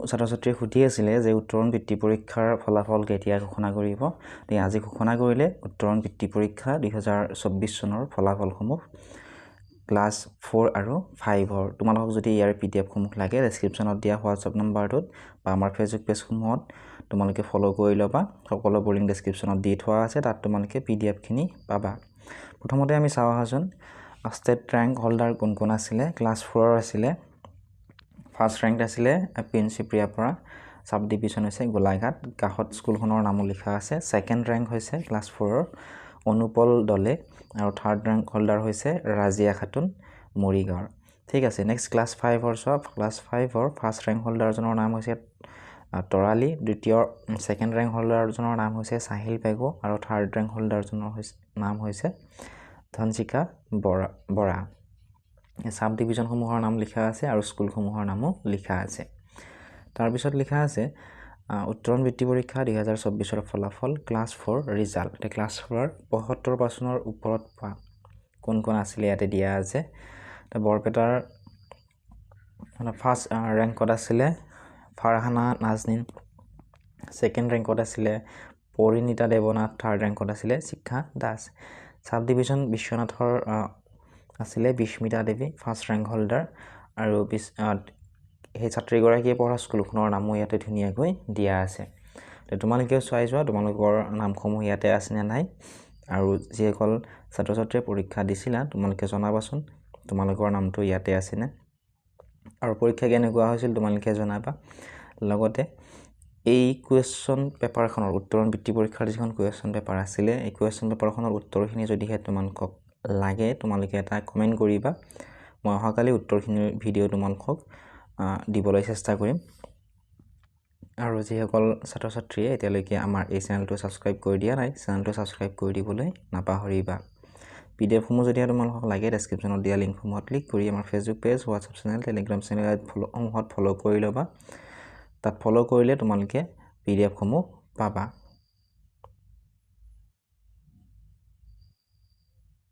ছাত্ৰ-ছাত্ৰীয়ে সুধি আছিলে যে উত্তৰণ বৃত্তি পৰীক্ষাৰ ফলাফল কেতিয়া ঘোষণা কৰিব। আজি ঘোষণা কৰিলে উত্তৰণ বৃত্তি পৰীক্ষা 2024 চনৰ ফলাফলসমূহ ক্লাছ 4 আৰু 5-ৰ। তোমালোকক যদি ইয়াৰ PDF-সমূহ লাগে ডেছক্ৰিপশ্যনত দিয়া হোৱাটছআপ নম্বৰটোত বা আমাৰ ফেচবুক পেজসমূহত তোমালোকে ফ'ল' কৰি ল'বা। সকলোবোৰ লিংক ডেছক্ৰিপশ্যনত দি থোৱা আছে, তাত তোমালোকে PDF-খিনি পাবা। প্ৰথমতে আমি চাওঁ আহাচোন ষ্টেট ৰেংক হোল্ডাৰ কোন কোন আছিলে। ক্লাছ 4 আছিলে, ফাৰ্ষ্ট ৰেংক আছিলে প্ৰিন্সিপ্ৰিয়া পৰা, চাব ডিভিজন হৈছে গোলাঘাট, কাষত স্কুলখনৰ নামো লিখা আছে। ছেকেণ্ড ৰেংক হৈছে ক্লাছ 4-ৰ অনুপল দলে আৰু থাৰ্ড ৰেংক হোল্ডাৰ হৈছে ৰাজিয়া খাতুন মৰিগাঁৱৰ। ঠিক আছে, নেক্সট ক্লাছ 5-ৰ চোৱা। ক্লাছ 5-ৰ ফাৰ্ষ্ট ৰেংক হোল্ডাৰজনৰ নাম হৈছে তৰালি, ছেকেণ্ড ৰেংক হোল্ডাৰজনৰ নাম হৈছে চাহিল পেগু আৰু থাৰ্ড ৰেংক হোল্ডাৰজনৰ নাম হৈছে ধনচিকা বৰা। চাব ডিভিজনসমূহৰ নাম লিখা আছে আৰু স্কুলসমূহৰ নামো লিখা আছে। তাৰপিছত লিখা আছে উত্তৰণ বৃত্তি পৰীক্ষা 2024 ফলাফল ক্লাছ 4 ৰিজাল্ট। এতিয়া ক্লাছ 4-ৰ 75% ওপৰত পোৱা কোন কোন আছিলে ইয়াতে দিয়া আছে। বৰপেটাৰ ফাৰ্ষ্ট ৰেংকত আছিলে ফাৰহানা নাজনীন, ছেকেণ্ড ৰেংকত আছিলে পৰিণীতা দেৱনাথ, থাৰ্ড ৰেংকত আছিলে শিক্ষা দাস। চাব ডিভিজন বিশ্বনাথৰ আছিলে বিস্মিতা দেৱী, ফাৰ্ষ্ট ৰেংক হোল্ডাৰ, আৰু সেই ছাত্ৰীগৰাকীয়ে পঢ়া স্কুলখনৰ নামো ইয়াতে ধুনীয়াকৈ দিয়া আছে। তোমালোকেও চাই যোৱা তোমালোকৰ নামসমূহ ইয়াতে আছেনে নাই, আৰু যিসকল ছাত্ৰ ছাত্ৰীয়ে পৰীক্ষা দিছিলা তোমালোকে জনাবাচোন তোমালোকৰ নামটো ইয়াতে আছেনে, আৰু পৰীক্ষা কেনেকুৱা হৈছিল তোমালোকে জনাবা। লগতে এই কুৱেশ্যন পেপাৰখনৰ উত্তৰণ বৃত্তি পৰীক্ষাৰ যিখন কুৱেশ্যন পেপাৰ আছিলে, এই কুৱেশ্যন পেপাৰখনৰ উত্তৰখিনি যদিহে তোমালোকক লাগে তোমালোকে এটা কমেণ্ট কৰিবা। মই অহাকালি উত্তৰখিনিৰ ভিডিঅ' তোমালোকক দিবলৈ চেষ্টা কৰিম। আৰু যিসকল ছাত্ৰ ছাত্ৰীয়ে এতিয়ালৈকে আমাৰ এই চেনেলটো ছাবস্ক্ৰাইব কৰি দিয়া নাই, চেনেলটো ছাবস্ক্ৰাইব কৰি দিবলৈ নাপাহৰিবা। PDF-সমূহ যদিহে তোমালোকক লাগে ডেছক্ৰিপশ্যনত দিয়া লিংকসমূহত ক্লিক কৰি আমাৰ Facebook page, WhatsApp channel, Telegram channel সমূহত ফ'ল' কৰি ল'বা। তাত ফ'ল' কৰিলে তোমালোকে PDF-সমূহ পাবা।